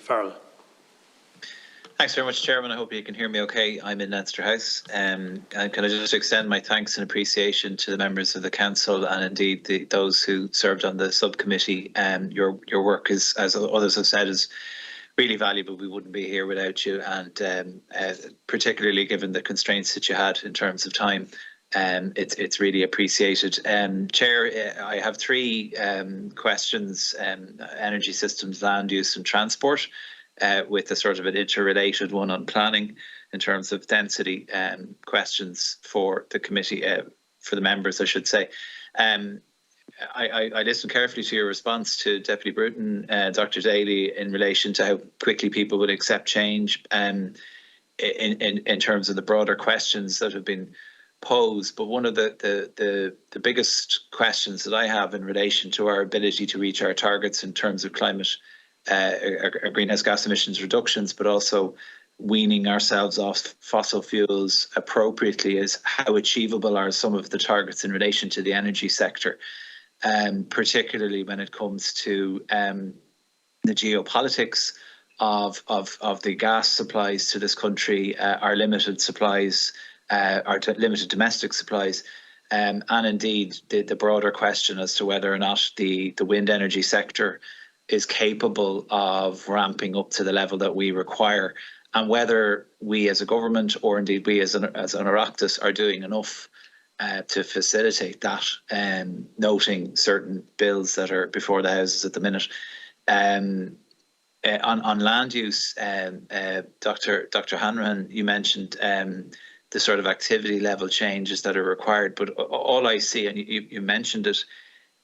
Farrell. Thanks very much, Chairman. I hope you can hear me okay. I'm in Leinster House. And can I just extend my thanks and appreciation to the members of the Council and indeed those who served on the subcommittee. Your work is, as others have said, is really valuable. We wouldn't be here without you, and particularly given the constraints that you had in terms of time. It's really appreciated. Chair, I have three questions: energy systems, land use and transport, with a sort of an interrelated one on planning in terms of density questions for the committee, for the members, I should say. I listened carefully to your response to Deputy Bruton, Dr. Daly, in relation to how quickly people would accept change in terms of the broader questions that have been posed. But one of the biggest questions that I have in relation to our ability to reach our targets in terms of climate, our greenhouse gas emissions reductions, but also weaning ourselves off fossil fuels appropriately, is how achievable are some of the targets in relation to the energy sector, particularly when it comes to the geopolitics of the gas supplies to this country, our limited supplies, our limited domestic supplies, and indeed the broader question as to whether or not the wind energy sector is capable of ramping up to the level that we require, and whether we as a government, or indeed we as an Oireachtas, are doing enough to facilitate that, noting certain bills that are before the Houses at the minute. On land use, Dr. Hanrahan, you mentioned the sort of activity level changes that are required, but all I see, and you mentioned it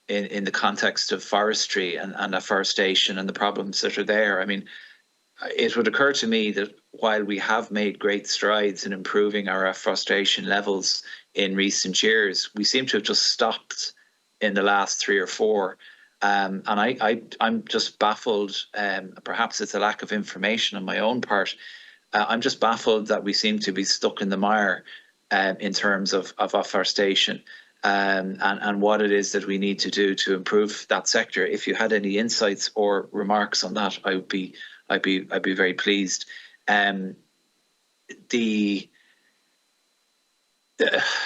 in the context of forestry and afforestation and the problems that are there. I mean, it would occur to me that while we have made great strides in improving our afforestation levels in recent years, we seem to have just stopped in the last 3 or 4. And I'm just baffled. Perhaps it's a lack of information on my own part. I'm just baffled that we seem to be stuck in the mire in terms of afforestation. And what it is that we need to do to improve that sector. If you had any insights or remarks on that, I'd be very pleased. I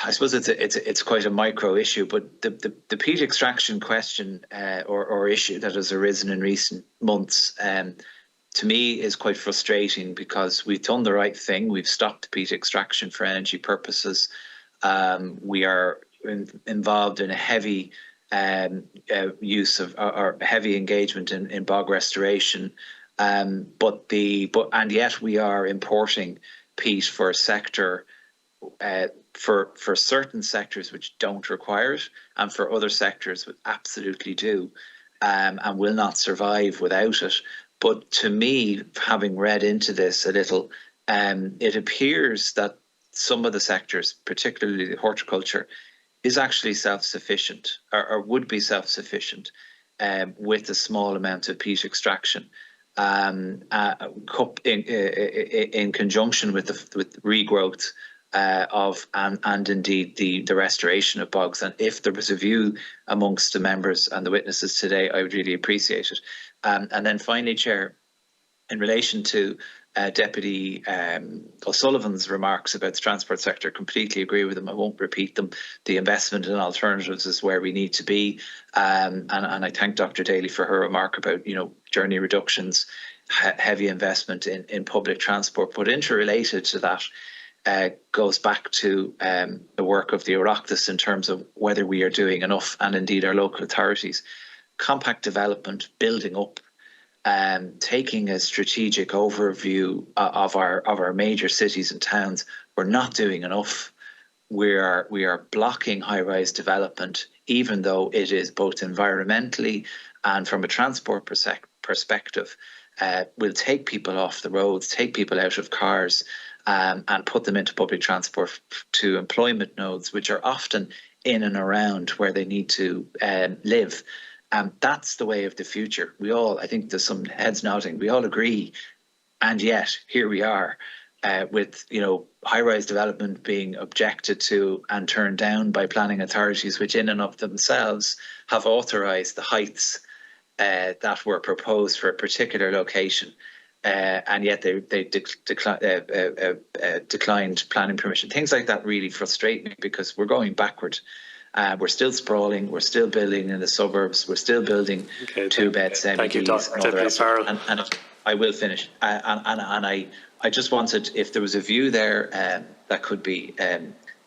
suppose it's quite a micro issue, but the peat extraction question or issue that has arisen in recent months, to me, is quite frustrating, because we've done the right thing. We've stopped peat extraction for energy purposes. We are involved in a heavy use of, or heavy engagement in bog restoration, and yet we are importing peat for a sector, for certain sectors which don't require it, and for other sectors which absolutely do, and will not survive without it. But to me, having read into this a little, it appears that some of the sectors, particularly horticulture, is actually self-sufficient, or would be self-sufficient, with a small amount of peat extraction, in conjunction with regrowth and indeed the restoration of bogs. And if there was a view amongst the members and the witnesses today, I would really appreciate it. And then finally, Chair, in relation to Deputy O'Sullivan's remarks about the transport sector, completely agree with them. I won't repeat them. The investment in alternatives is where we need to be. And I thank Dr. Daly for her remark about, journey reductions, heavy investment in public transport. But interrelated to that goes back to the work of the Oireachtas in terms of whether we are doing enough, and indeed our local authorities. Compact development, building up, taking a strategic overview of our major cities and towns. We're not doing enough. We are blocking high-rise development, even though it is both environmentally and from a transport perspective, will take people off the roads, take people out of cars, and put them into public transport to employment nodes, which are often in and around where they need to live. That's the way of the future. I think there's some heads nodding, we all agree. And yet here we are with, high-rise development being objected to and turned down by planning authorities, which in and of themselves have authorised the heights that were proposed for a particular location. and yet they declined planning permission. Things like that really frustrate me, because we're going backward. We're still sprawling. We're still building in the suburbs. We're still building two-bed semi-Ds. Thank you, Deputy Farrell. And I will finish. I just wanted, if there was a view there that could be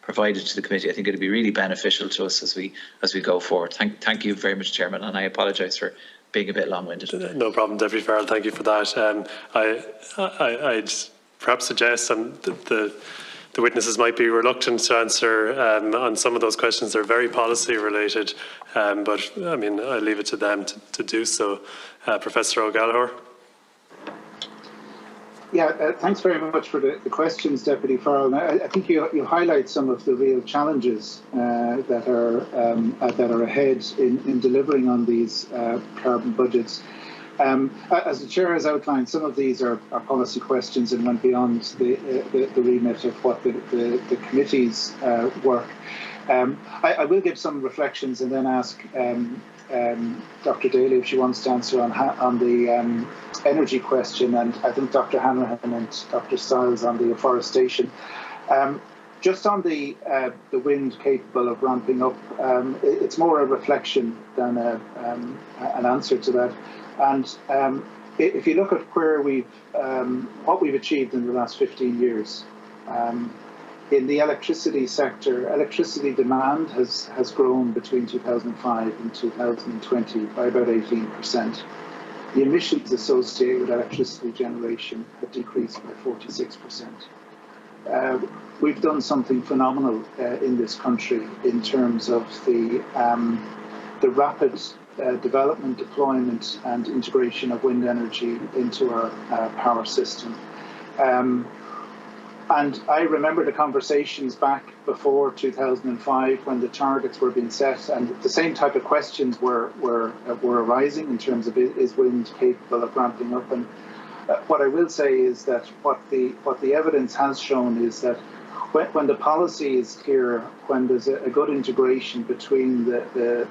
provided to the committee, I think it would be really beneficial to us as we go forward. Thank you very much, Chairman, and I apologise for being a bit long-winded. No problem, Deputy Farrell. Thank you for that. I'd perhaps suggest, and the witnesses might be reluctant to answer on some of those questions. They're very policy related, but I mean, I leave it to them to do so. Professor O'Gallagher. Yeah, thanks very much for the questions, Deputy Farrell. I think you highlight some of the real challenges that are ahead in delivering on these carbon budgets. As the Chair has outlined, some of these are policy questions and went beyond the remit of what the committee's work. I will give some reflections and then ask Dr. Daly if she wants to answer on the energy question, and I think Dr. Hanrahan and Dr. Stiles on the afforestation. Just on the wind capable of ramping up, it's more a reflection than an answer to that. And if you look at where what we've achieved in the last 15 years, in the electricity sector, electricity demand has grown between 2005 and 2020 by about 18%. The emissions associated with electricity generation have decreased by 46%. We've done something phenomenal in this country in terms of the rapid development, deployment and integration of wind energy into our power system. And I remember the conversations back before 2005 when the targets were being set, and the same type of questions were arising in terms of, is wind capable of ramping up? And what I will say is that what the evidence has shown is that when the policy is clear, when there's a good integration between the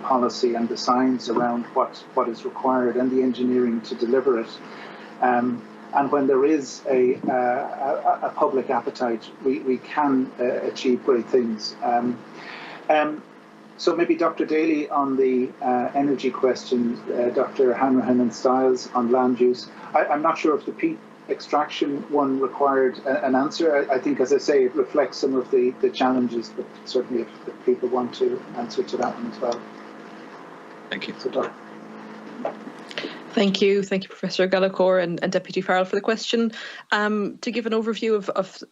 policy and the science around what is required and the engineering to deliver it, and when there is a public appetite, we can achieve great things. So maybe Dr. Daly on the energy question, Dr. Hanrahan and Stiles on land use. I'm not sure if the peat extraction one required an answer. I think, as I say, it reflects some of the challenges, but certainly if people want to answer to that one as well. Thank you. So, Dr. Thank you, Professor Gallagher and Deputy Farrell for the question. To give an overview of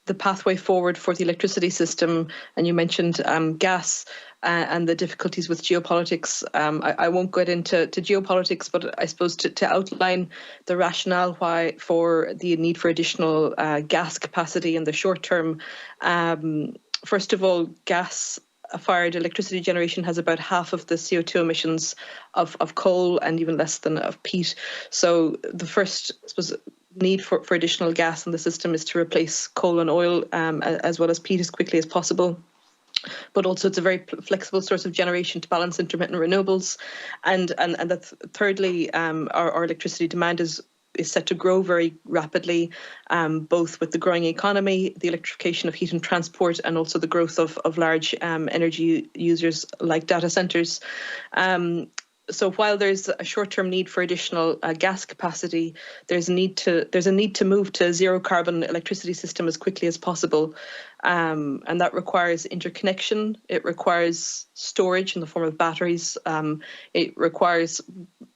the pathway forward for the electricity system, and you mentioned gas and the difficulties with geopolitics. I won't get into geopolitics, but I suppose to outline the rationale why for the need for additional gas capacity in the short term. First of all, gas-fired electricity generation has about half of the CO2 emissions of coal and even less than of peat. So the first, I suppose, need for additional gas in the system is to replace coal and oil as well as peat as quickly as possible. But also it's a very flexible source of generation to balance intermittent renewables. And that thirdly, our electricity demand is set to grow very rapidly, both with the growing economy, the electrification of heat and transport, and also the growth of large energy users like data centres. So while there's a short-term need for additional gas capacity, there's a need to move to a zero-carbon electricity system as quickly as possible, and that requires interconnection. It requires storage in the form of batteries. It requires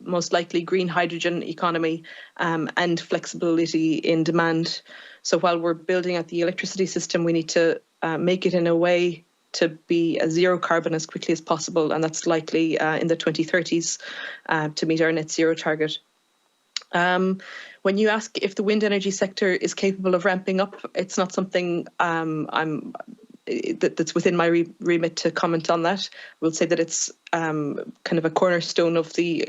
most likely green hydrogen economy and flexibility in demand. So while we're building out the electricity system, we need to make it in a way to be a zero carbon as quickly as possible, and that's likely in the 2030s to meet our net zero target. When you ask if the wind energy sector is capable of ramping up, it's not something that's within my remit to comment on that. We'll say that it's kind of a cornerstone of the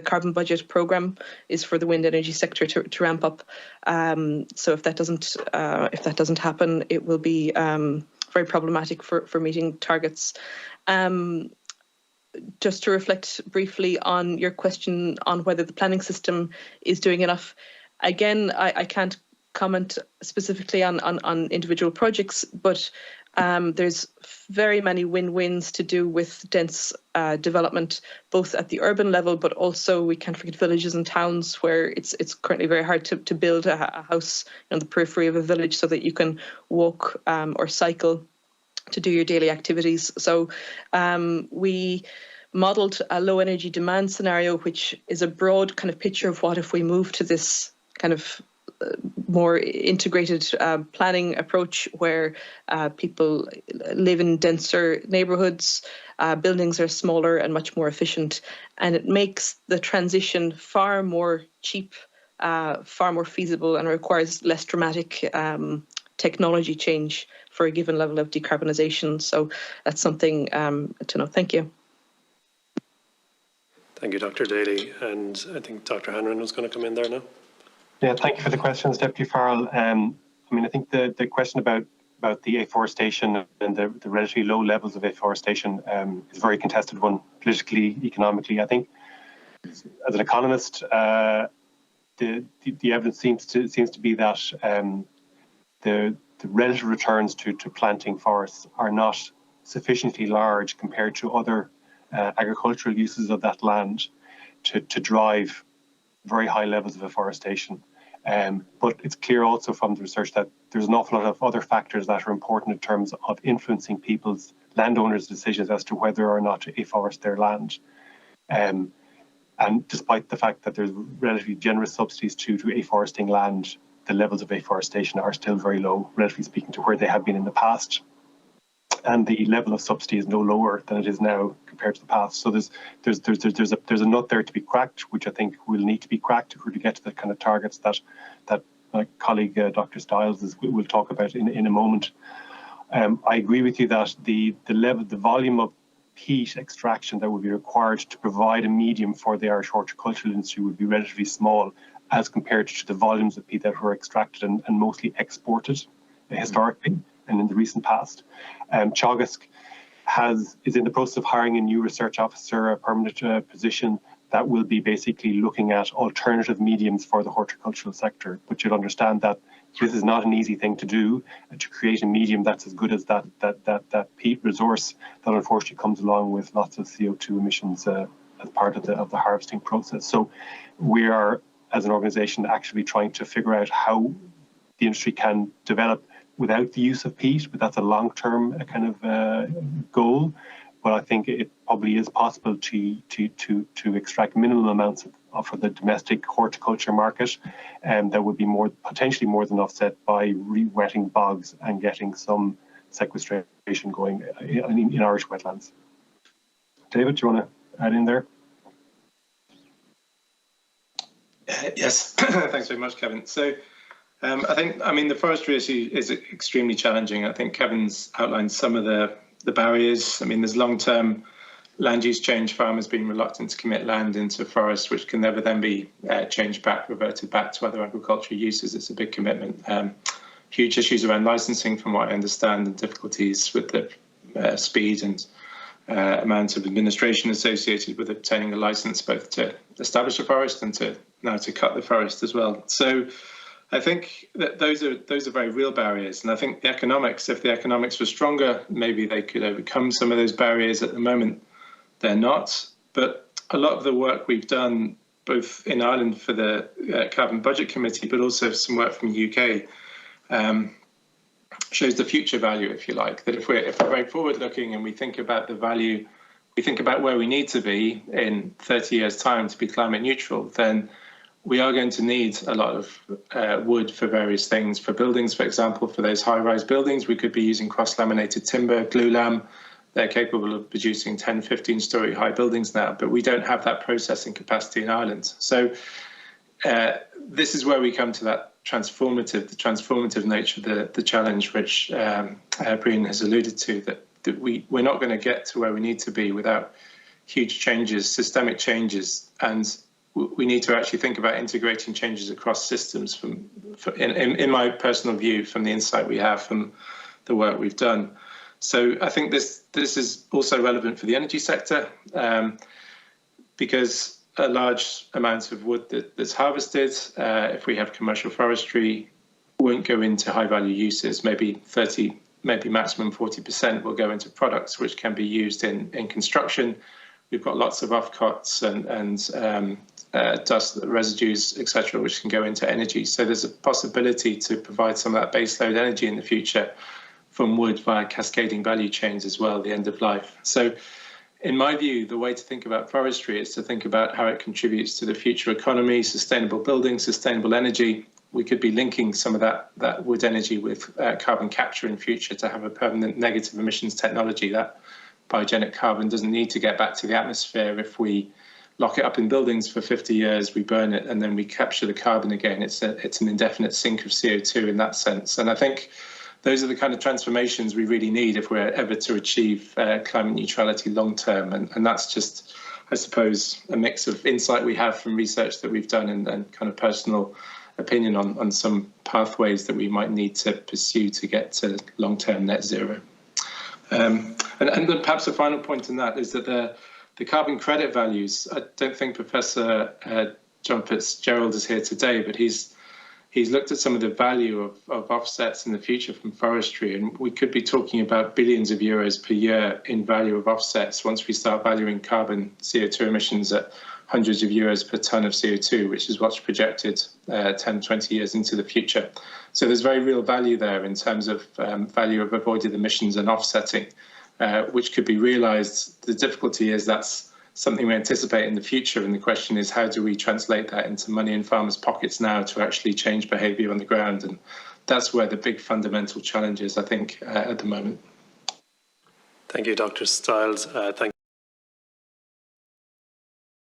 carbon budget programme is for the wind energy sector to ramp up. So if that doesn't happen, it will be very problematic for meeting targets. just to reflect briefly on your question on whether the planning system is doing enough. Again, I can't comment specifically on individual projects, but there's very many win-wins to do with dense development, both at the urban level, but also we can't forget villages and towns where it's currently very hard to build a house on the periphery of a village so that you can walk or cycle to do your daily activities. So we modelled a low energy demand scenario, which is a broad kind of picture of what if we move to this kind of more integrated planning approach where people live in denser neighbourhoods, buildings are smaller and much more efficient, and it makes the transition far more cheap, far more feasible, and requires less dramatic technology change for a given level of decarbonisation. So that's something to know. Thank you. Thank you, Dr. Daly. And I think Dr. Hanrahan was going to come in there now. Yeah, thank you for the questions, Deputy Farrell. I mean, I think the question about the afforestation and the relatively low levels of afforestation is a very contested one, politically, economically. I think, as an economist, the evidence seems to be that the relative returns to planting forests are not sufficiently large compared to other agricultural uses of that land to drive very high levels of afforestation. But it's clear also from the research that there's an awful lot of other factors that are important in terms of influencing people's landowners' decisions as to whether or not to afforest their land. And despite the fact that there's relatively generous subsidies to afforesting land, the levels of afforestation are still very low, relatively speaking, to where they have been in the past. And the level of subsidy is no lower than it is now compared to the past. So there's a nut there to be cracked, which I think will need to be cracked if we're to get to the kind of targets that my colleague Dr. Stiles will talk about in a moment. I agree with you that the volume of peat extraction that would be required to provide a medium for the Irish horticultural industry would be relatively small as compared to the volumes of peat that were extracted and mostly exported historically and in the recent past. Teagasc is in the process of hiring a new research officer, a permanent position that will be basically looking at alternative mediums for the horticultural sector. But you'll understand that this is not an easy thing to do, and to create a medium that's as good as that peat resource that unfortunately comes along with lots of CO2 emissions as part of the harvesting process. So we are, as an organisation, actually trying to figure out how the industry can develop without the use of peat, but that's a long-term kind of goal. But I think it probably is possible to extract minimum amounts for the domestic horticulture market, and that would be potentially more than offset by re-wetting bogs and getting some sequestration going in Irish wetlands. David, do you want to add in there? Yes, thanks very much, Kevin. So I think, the forestry issue is extremely challenging. I think Kevin's outlined some of the barriers. There's long-term land use change, farmers being reluctant to commit land into forest, which can never then be changed back, reverted back to other agricultural uses. It's a big commitment. Huge issues around licensing, from what I understand, and difficulties with the speed and amount of administration associated with obtaining a license, both to establish a forest and to cut the forest as well. So I think that those are very real barriers, and I think the economics, if the economics were stronger, maybe they could overcome some of those barriers. At the moment, they're not. But a lot of the work we've done, both in Ireland for the Carbon Budget Committee, but also some work from the UK, shows the future value, if you like. That if we're very forward-looking and we think about the value, we think about where we need to be in 30 years' time to be climate neutral, then we are going to need a lot of wood for various things. For buildings, for example, for those high-rise buildings, we could be using cross-laminated timber, glulam. They're capable of producing 10, 15-storey high buildings now, but we don't have that processing capacity in Ireland. So this is where we come to that the transformative nature of the challenge, which Brian has alluded to, that we're not going to get to where we need to be without huge changes, systemic changes, and we need to actually think about integrating changes across systems in my personal view, from the insight we have from the work we've done. So I think this is also relevant for the energy sector, because a large amount of wood that's harvested, if we have commercial forestry, won't go into high value uses. Maybe 30, maybe maximum 40% will go into products which can be used in construction. We've got lots of offcuts and dust residues, etc., which can go into energy. So there's a possibility to provide some of that baseload energy in the future from wood via cascading value chains as well, the end of life. So in my view, the way to think about forestry is to think about how it contributes to the future economy, sustainable building, sustainable energy. We could be linking some of that wood energy with carbon capture in future to have a permanent negative emissions technology. That biogenic carbon doesn't need to get back to the atmosphere. If we lock it up in buildings for 50 years, we burn it, and then we capture the carbon again. It's an indefinite sink of CO2 in that sense. And I think those are the kind of transformations we really need if we're ever to achieve climate neutrality long term. And that's just, I suppose, a mix of insight we have from research that we've done and kind of personal opinion on some pathways that we might need to pursue to get to long-term net zero. And then perhaps a final point on that is that the carbon credit values, I don't think Professor John Fitzgerald is here today, but he's looked at some of the value of offsets in the future from forestry, and we could be talking about billions of euros per year in value of offsets once we start valuing carbon CO2 emissions at hundreds of euros per tonne of CO2, which is what's projected 10, 20 years into the future. So there's very real value there in terms of value of avoided emissions and offsetting, which could be realised. The difficulty is that's something we anticipate in the future, and the question is, how do we translate that into money in farmers' pockets now to actually change behaviour on the ground? And that's where the big fundamental challenge is, I think, at the moment. Thank you, Dr. Stiles. Thank